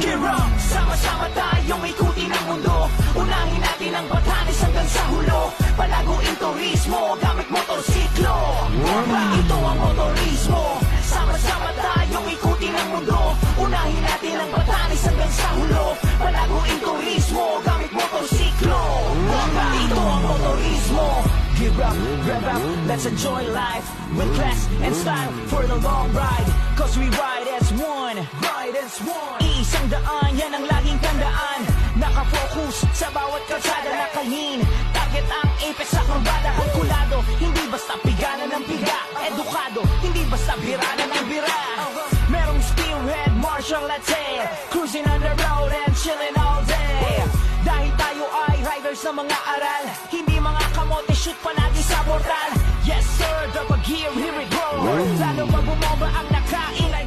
Gear up! Sama-sama tayong ikutin ang mundo. Unahin natin ang Batanes hanggang sa hulo. Palaguin turismo gamit motorsiklo. Ito ang motorismo. Sama-sama tayong ikutin ang mundo. Unahin natin ang Batanes hanggang sa hulo. Palaguin turismo gamit motorsiklo. Ito ang motorismo. Gear up, rev up, let's enjoy life with class and style for the long ride. Cause we ride as one, ride as one. Iisang daan, yan ang laging tandaan. Nakafocus sa bawat kalsada, nakahin. Target ang apex sa kurbada, kalkulado. Hindi basta pigana ng piga, edukado. Hindi basta birana ng bira. Merong spearhead, martial latte. Cruising on the road and chilling all day. Dahil tayo ay riders ng mga aral. Hindi mga kamote, shoot palagi sa portal. Yes sir, double gear, here we go. Lalo pag bumaba ang nakain ay